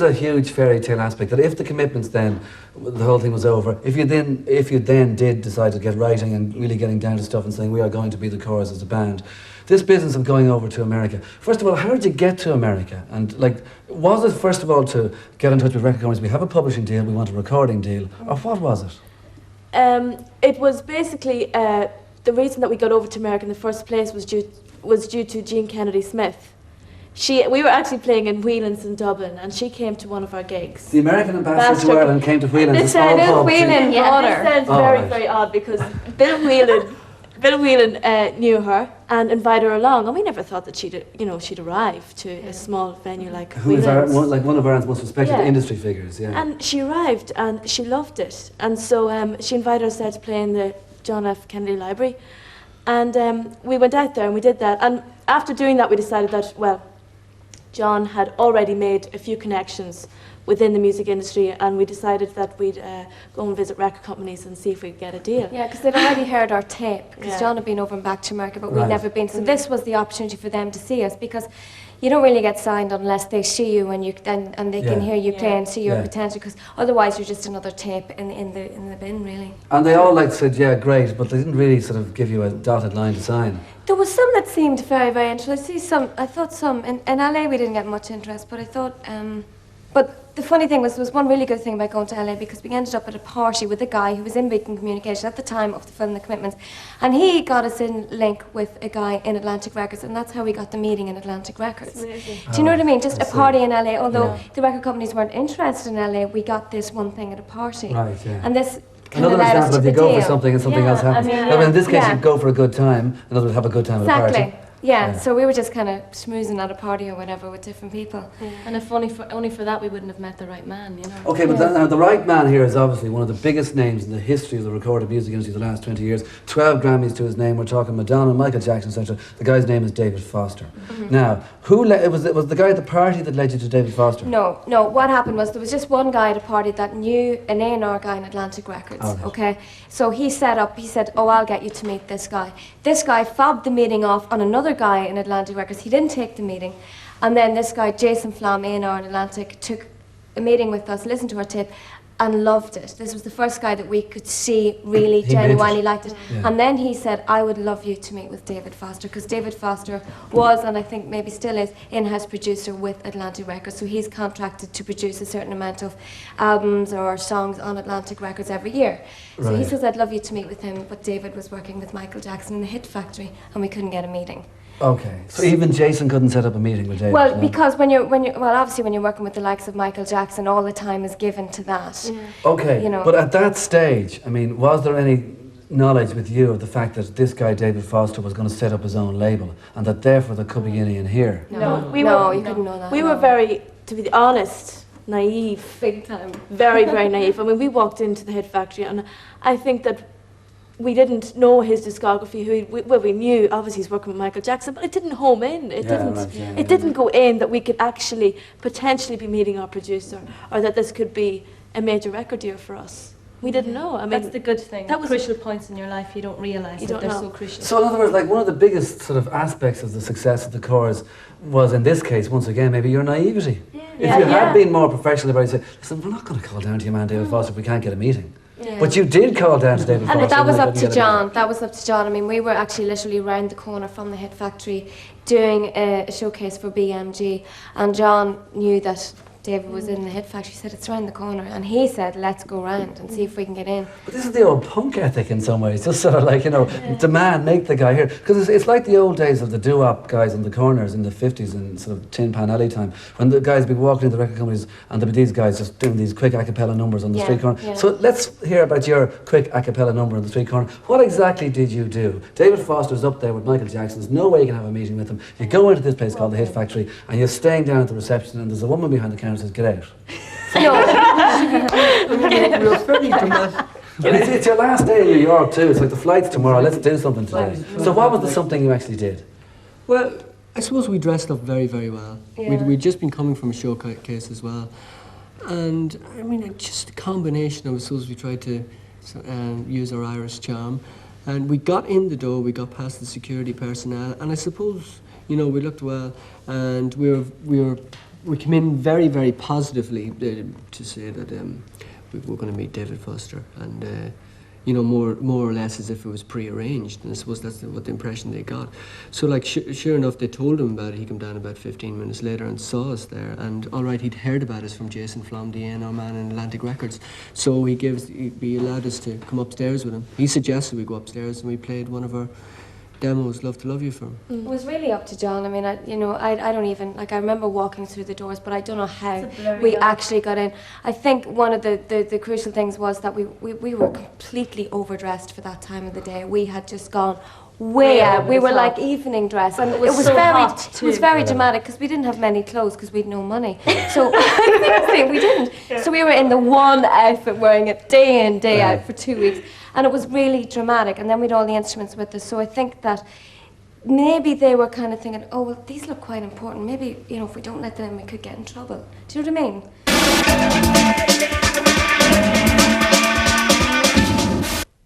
a huge fairy tale aspect that if the commitments then, the whole thing was over, if you then did decide to get writing and really getting down to stuff and saying we are going to be the Corrs as a band, this business of going over to America, first of all, how did you get to America? And like, was it first of all to get in touch with record companies, we have a publishing deal, we want a recording deal, or what was it? It was basically, the reason that we got over to America in the first place was due to Jean Kennedy Smith. We were actually playing in Whelan's in Dublin, and she came to one of our gigs. The American ambassador to Ireland came to Whelan's. This sounds right. very odd because Bill Whelan knew her and invited her along, and we never thought that she'd arrive to a small venue like Whelan's. One of Ireland's most respected industry figures, yeah. And she arrived and she loved it, and so she invited us there to play in the John F. Kennedy Library, and we went out there and we did that. And after doing that, we decided that, well, John had already made a few connections within the music industry, and we decided that we'd go and visit record companies and see if we could get a deal. Yeah, because they'd already heard our tape, because John had been over and back to America, but we'd never been. So this was the opportunity for them to see us, because you don't really get signed unless they see you and they can hear you play and see your potential, because otherwise you're just another tape in the bin, really. And they all said, yeah, great, but they didn't really sort of give you a dotted line to sign. There was some that seemed very, very interesting. I thought some, in LA we didn't get much interest, but I thought, but the funny thing was, there was one really good thing about going to LA, because we ended up at a party with a guy who was in Beacon Communication at the time of the film The Commitments, and he got us in link with a guy in Atlantic Records, and that's how we got the meeting in Atlantic Records. Do you know what I mean? Just a party in LA, although the record companies weren't interested in LA, we got this one thing at a party. Right, yeah. And this another example of you go for something and something else happens. I mean, in this case, you go for a good time, in other words, have a good time at a party. Yeah, so we were just kind of schmoozing at a party or whatever with different people. And if only for that we wouldn't have met the right man, you know. Okay, but now the right man here is obviously one of the biggest names in the history of the recorded music industry the last 20 years. 12 Grammys to his name. We're talking Madonna, Michael Jackson, etc. The guy's name is David Foster. Now, it was the guy at the party that led you to David Foster? No. What happened was there was just one guy at a party that knew an A&R guy in Atlantic Records. Okay, so he said, oh, I'll get you to meet this guy. This guy fobbed the meeting off on another guy in Atlantic Records. He didn't take the meeting, and then this guy Jason Flom, A&R in Atlantic, took a meeting with us, listened to our tape and loved it. This was the first guy that we could see really genuinely liked it. And then he said, I would love you to meet with David Foster, because David Foster was, and I think maybe still is, in-house producer with Atlantic Records, so he's contracted to produce a certain amount of albums or songs on Atlantic Records every year. So he says, I'd love you to meet with him, but David was working with Michael Jackson in the Hit Factory and we couldn't get a meeting. Okay, so even Jason couldn't set up a meeting with David? Well, because obviously when you're working with the likes of Michael Jackson, all the time is given to that. Okay, you know. But at that stage, I mean, was there any knowledge with you of the fact that this guy David Foster was going to set up his own label, and that therefore there could be any in here? No, you couldn't know that. We were very, to be honest, naive. Big time. Very, very naive. I mean, we walked into the Hit Factory, and I think that we didn't know his discography. We knew obviously he's working with Michael Jackson, but it didn't home in. It didn't go in that we could actually potentially be meeting our producer, or that this could be a major record deal for us. We didn't know. I mean, that's the good thing. That was crucial points in your life you don't realise that they're so crucial. So in other words, like one of the biggest sort of aspects of the success of the Corrs was, in this case, once again, maybe your naivety. If you had been more professional about it, say, listen, we're not going to call down to your man David Foster if we can't get a meeting. But you did call down to David Foster. And that was up to John. That was up to John. I mean, we were actually literally round the corner from the Hit Factory doing a showcase for BMG, and John knew that David was in the Hit Factory. He said, it's round the corner, and he said, let's go round and see if we can get in. But this is the old punk ethic in some ways, just sort of like, you know, demand, make the guy here. Because it's like the old days of the doo-wop guys in the corners in the 50s and sort of Tin Pan Alley time, when the guys would be walking into the record companies and there'd be these guys just doing these quick a cappella numbers on the street corner. So let's hear about your quick a cappella number on the street corner. What exactly did you do? David Foster's up there with Michael Jackson. There's no way you can have a meeting with him. You go into this place called the Hit Factory and you're staying down at the reception, and there's a woman behind the counter who says, get out. It's your last day in New York too. It's like the flight's tomorrow. Let's do something today. So what was the something you actually did? Well, I suppose we dressed up very, very well. We'd just been coming from a showcase as well. And I mean, just a combination of, I suppose we tried to use our Irish charm. And we got in the door, we got past the security personnel, and I suppose, you know, we looked well, and we were we came in very, very positively to say that we were going to meet David Foster, and you know, more or less as if it was pre-arranged, and I suppose that's what the impression they got. So, like, sure enough, they told him about it. He came down about 15 minutes later and saw us there, and all right, he'd heard about us from Jason Flom, the A&R man in Atlantic Records, so he allowed us to come upstairs with him. He suggested we go upstairs, and we played one of our demos, Love to Love You, for him. It was really up to John. I mean, I don't even, like, I remember walking through the doors, but I don't know how we actually got in. I think one of the crucial things was that we were completely overdressed for that time of the day. We had just gone way out. We were like evening dress, and it was so very hot too. it was very dramatic because we didn't have many clothes because we'd no money. So seriously, we didn't. So we were in the one outfit, wearing it day in, day out for 2 weeks. And it was really dramatic, and then we'd all the instruments with us. So I think that maybe they were kind of thinking, oh, well, these look quite important. Maybe, you know, if we don't let them in, we could get in trouble. Do you know what I mean?